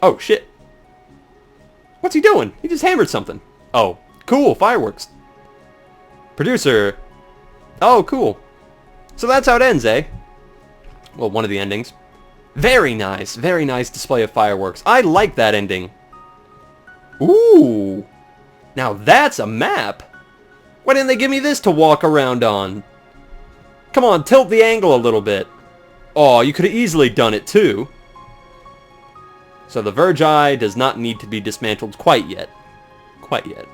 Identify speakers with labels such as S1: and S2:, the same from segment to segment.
S1: Oh, shit. What's he doing? He just hammered something. Oh, cool. Fireworks. Producer. Oh, cool. So that's how it ends, eh? Well, one of the endings. Very nice. Very nice display of fireworks. I like that ending. Ooh. Now that's a map. Why didn't they give me this to walk around on? Come on, tilt the angle a little bit. Oh, you could have easily done it too. So the Verge Eye does not need to be dismantled quite yet. Quite yet.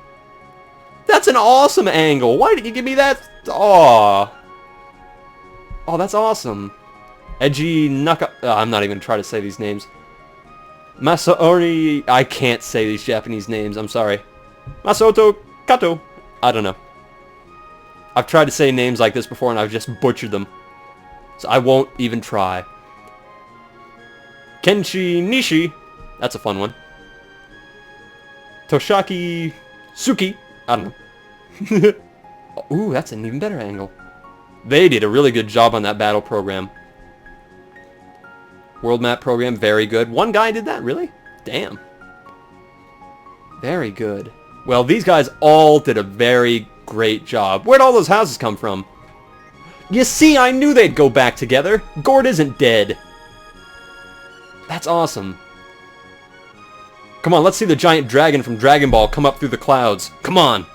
S1: That's an awesome angle. Why did you give me that? Aw. Oh, that's awesome. Eiji Naka... I'm not even trying to say these names. Masaori... I can't say these Japanese names. I'm sorry. Masaoto Kato. I don't know. I've tried to say names like this before and I've just butchered them. So I won't even try. Kenshi Nishi. That's a fun one. Toshaki Suki. I don't know. Ooh, that's an even better angle. They did a really good job on that battle program. World map program, very good. One guy did that, really? Damn. Very good. Well, these guys all did a very great job. Where'd all those houses come from? You see, I knew they'd go back together. Gord isn't dead. That's awesome. Come on, let's see the giant dragon from Dragon Ball come up through the clouds. Come on.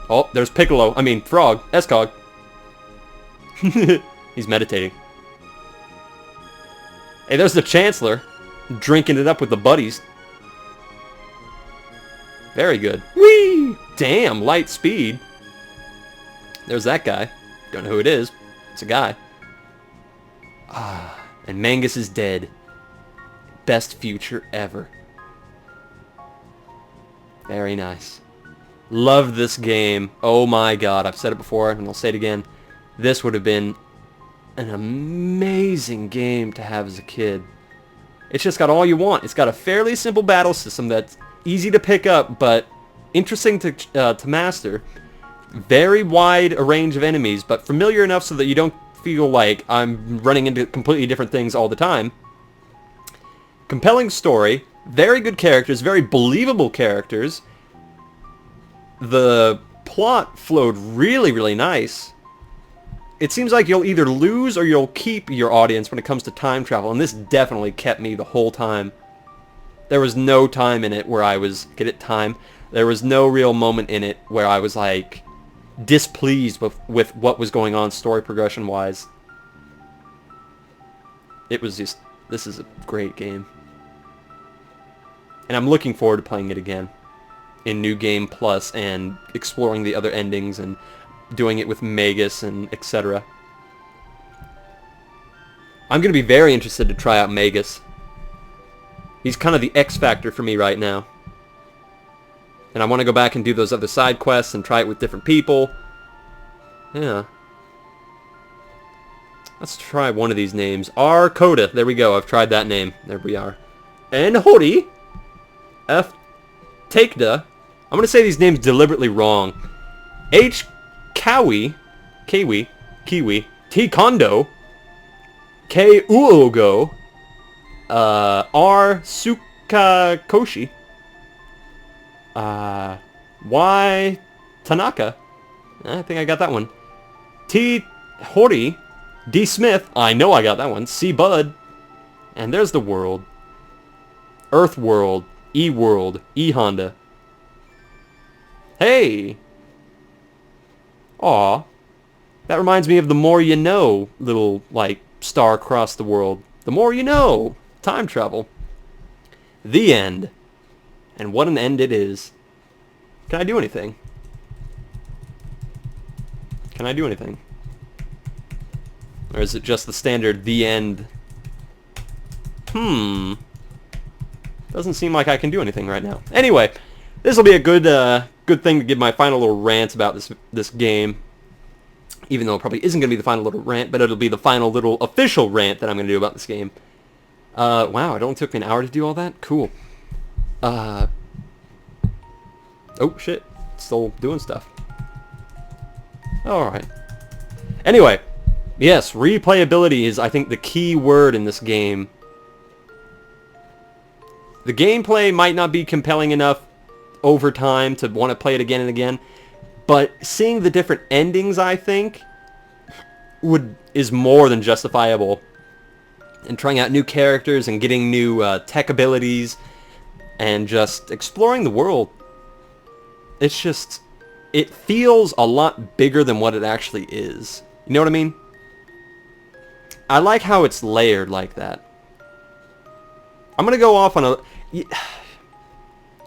S1: Oh, there's Piccolo. I mean, Frog. Escog. He's meditating. Hey, there's the Chancellor. Drinking it up with the buddies. Very good. Whee! Damn, light speed. There's that guy. Don't know who it is. It's a guy. Ah, and Mangus is dead. Best future ever. Very nice. Love this game. Oh my god, I've said it before and I'll say it again. This would have been an amazing game to have as a kid. It's just got all you want. It's got a fairly simple battle system that's easy to pick up, but interesting to master. Very wide a range of enemies, but familiar enough so that you don't feel like I'm running into completely different things all the time. Compelling story, very good characters, very believable characters. The plot flowed really, really nice. It seems like you'll either lose or you'll keep your audience when it comes to time travel, and this definitely kept me the whole time. There was no time in it where I was... Get it? Time? There was no real moment in it where I was, like, displeased with what was going on story progression-wise. It was just... This is a great game. And I'm looking forward to playing it again. In New Game Plus and exploring the other endings and doing it with Magus and etc. I'm going to be very interested to try out Magus. He's kind of the X factor for me right now. And I want to go back and do those other side quests and try it with different people. Yeah. Let's try one of these names. R. Coda. There we go. I've tried that name. There we are. N. Hori. F. Takeda. I'm going to say these names deliberately wrong. H. Kawi. Kiwi. T. Kondo. K. Uogo. R. Sukakoshi. Y. Tanaka. I think I got that one. T. Hori. D. Smith. I know I got that one. C. Bud. And there's the world. Earth World. E. World. E. Honda. Hey! Aw. That reminds me of The More You Know little, like, star across the world. The more you know. Time travel. The end. And what an end it is. Can I do anything? Can I do anything? Or is it just the standard the end? Doesn't seem like I can do anything right now. Anyway, this will be a good thing to give my final little rant about this game. Even though it probably isn't going to be the final little rant, but it'll be the final little official rant that I'm going to do about this game. Wow, it only took me an hour to do all that? Cool. Oh, shit. Still doing stuff. Alright. Anyway, yes, replayability is, I think, the key word in this game. The gameplay might not be compelling enough over time to want to play it again and again, but seeing the different endings, I think, is more than justifiable. And trying out new characters and getting new tech abilities and just exploring the world. It's just, it feels a lot bigger than what it actually is. You know what I mean? I like how it's layered like that. I'm going to go off on a...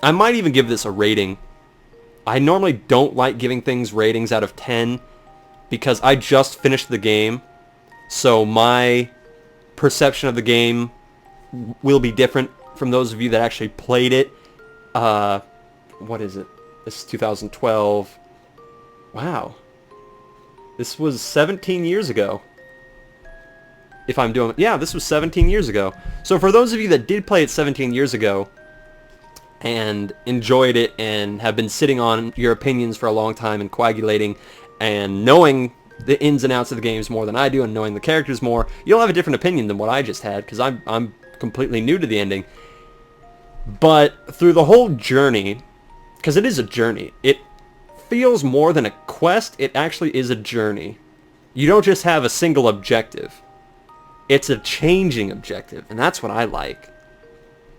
S1: I might even give this a rating. I normally don't like giving things ratings out of 10 because I just finished the game. So my perception of the game will be different from those of you that actually played it. What is it? This is 2012. Wow. This was 17 years ago. If I'm doing... Yeah, this was 17 years ago. So for those of you that did play it 17 years ago and enjoyed it and have been sitting on your opinions for a long time and coagulating and knowing the ins and outs of the games more than I do and knowing the characters more, you'll have a different opinion than what I just had because I'm completely new to the ending. But through the whole journey, because it is a journey, it feels more than a quest. It actually is a journey. You don't just have a single objective. It's a changing objective, and that's what I like.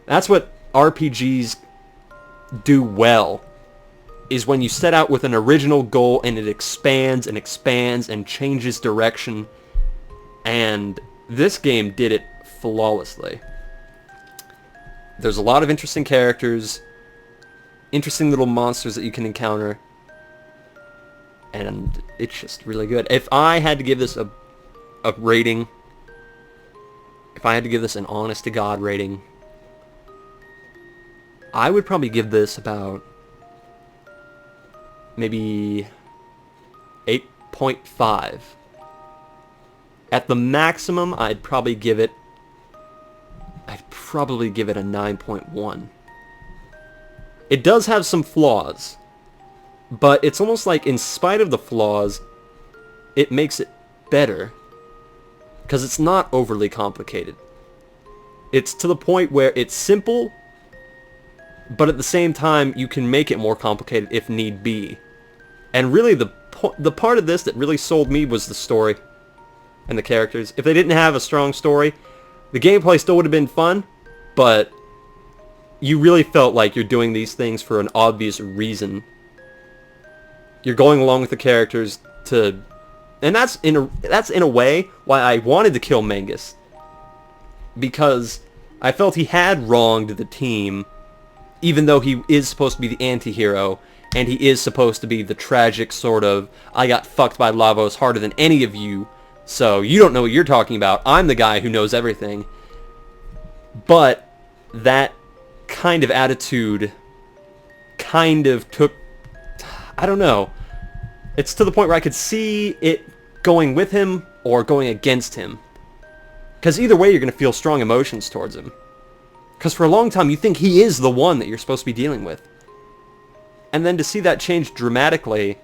S1: That's what RPGs do well, is when you set out with an original goal and it expands and expands and changes direction. And this game did it flawlessly. There's a lot of interesting characters, interesting little monsters that you can encounter, and it's just really good. If I had to give this a rating, if I had to give this an honest-to-God rating, I would probably give this about maybe 8.5. At the maximum, I'd probably give it a 9.1. It does have some flaws, but it's almost like in spite of the flaws, it makes it better. Because it's not overly complicated. It's to the point where it's simple, but at the same time, you can make it more complicated if need be. And really, the part of this that really sold me was the story and the characters. If they didn't have a strong story, the gameplay still would have been fun, but you really felt like you're doing these things for an obvious reason. You're going along with the characters to... And that's in a way why I wanted to kill Mangus. Because I felt he had wronged the team, even though he is supposed to be the anti-hero, and he is supposed to be the tragic sort of, I got fucked by Lavos harder than any of you, so you don't know what you're talking about. I'm the guy who knows everything. But that kind of attitude kind of took... I don't know. It's to the point where I could see it going with him or going against him. Because either way, you're going to feel strong emotions towards him. Because for a long time, you think he is the one that you're supposed to be dealing with. And then to see that change dramatically,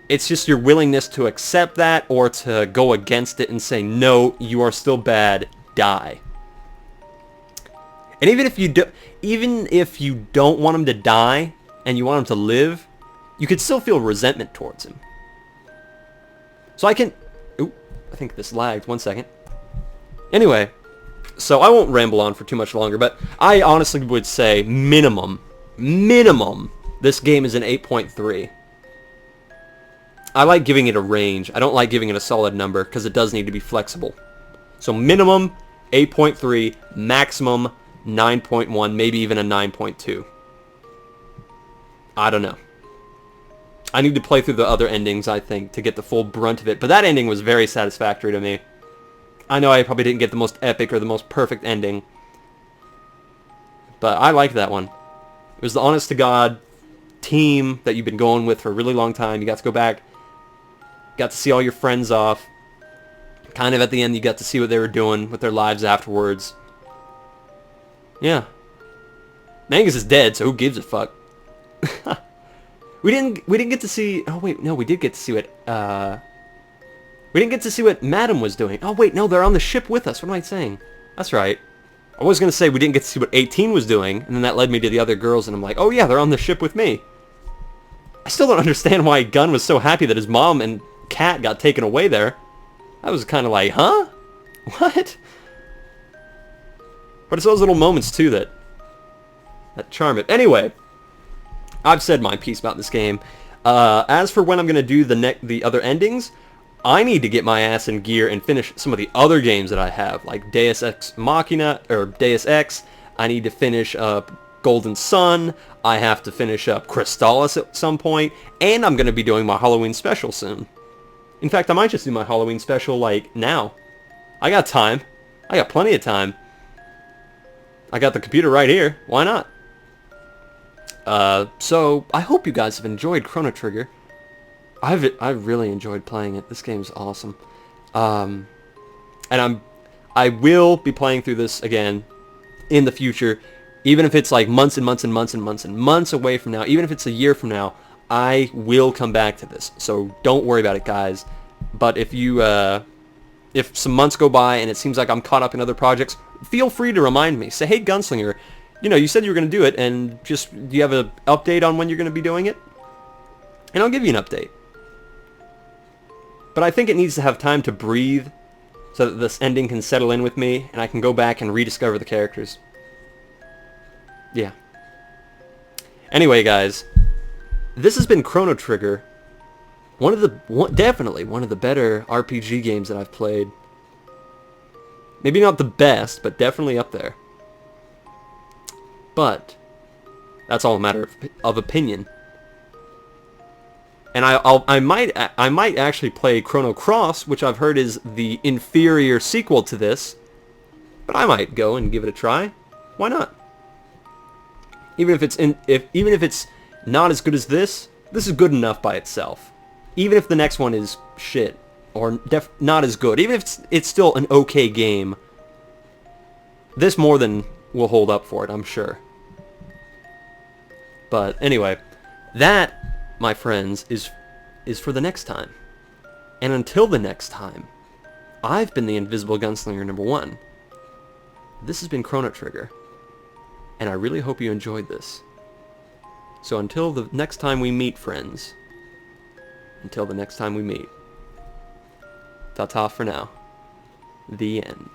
S1: it's just your willingness to accept that or to go against it and say, no, you are still bad, die. And even if you don't want him to die and you want him to live, you could still feel resentment towards him. So I can... Ooh, I think this lagged. 1 second. Anyway, so I won't ramble on for too much longer, but I honestly would say minimum, this game is an 8.3. I like giving it a range. I don't like giving it a solid number, because it does need to be flexible. So minimum, 8.3, maximum, 9.1, maybe even a 9.2. I don't know. I need to play through the other endings, I think, to get the full brunt of it. But that ending was very satisfactory to me. I know I probably didn't get the most epic or the most perfect ending, but I liked that one. It was the honest-to-God team that you've been going with for a really long time. You got to go back, got to see all your friends off. Kind of at the end, you got to see what they were doing with their lives afterwards. Yeah. Mangus is dead, so who gives a fuck? We didn't get to see... Oh, wait, no, we did get to see what... We didn't get to see what Madam was doing. Oh, wait, no, they're on the ship with us. What am I saying? That's right. I was going to say we didn't get to see what 18 was doing, and then that led me to the other girls, and I'm like, oh yeah, they're on the ship with me. I still don't understand why Gunn was so happy that his mom and Kat got taken away there. I was kind of like, huh? What? But it's those little moments, too, that charm it. Anyway, I've said my piece about this game. As for when I'm going to do the other endings, I need to get my ass in gear and finish some of the other games that I have, like Deus Ex Machina, or Deus Ex. I need to finish up Golden Sun. I have to finish up Crystalis at some point, and I'm going to be doing my Halloween special soon. In fact, I might just do my Halloween special, like, now. I got time. I got plenty of time. I got the computer right here. Why not? So, I hope you guys have enjoyed Chrono Trigger. I've really enjoyed playing it. This game's awesome. And I will be playing through this again in the future, even if it's like months and months and months and months and months away from now, even if it's a year from now, I will come back to this. So don't worry about it, guys. But if you, if some months go by and it seems like I'm caught up in other projects, feel free to remind me. Say, hey, Gunslinger, you know, you said you were going to do it, and just, do you have an update on when you're going to be doing it? And I'll give you an update. But I think it needs to have time to breathe so that this ending can settle in with me and I can go back and rediscover the characters. Yeah. Anyway, guys, this has been Chrono Trigger. Definitely one of the better RPG games that I've played. Maybe not the best, but definitely up there. But that's all a matter of opinion. And I might actually play Chrono Cross, which I've heard is the inferior sequel to this. But I might go and give it a try. Why not? Even if it's not as good as this is good enough by itself. Even if the next one is shit or not as good, even if it's still an okay game, this more than will hold up for it, I'm sure. But anyway, that, my friends, is for the next time. And until the next time, I've been the Invisible Gunslinger #1. This has been Chrono Trigger, and I really hope you enjoyed this. So until the next time we meet, friends, until the next time we meet, ta-ta for now. The end.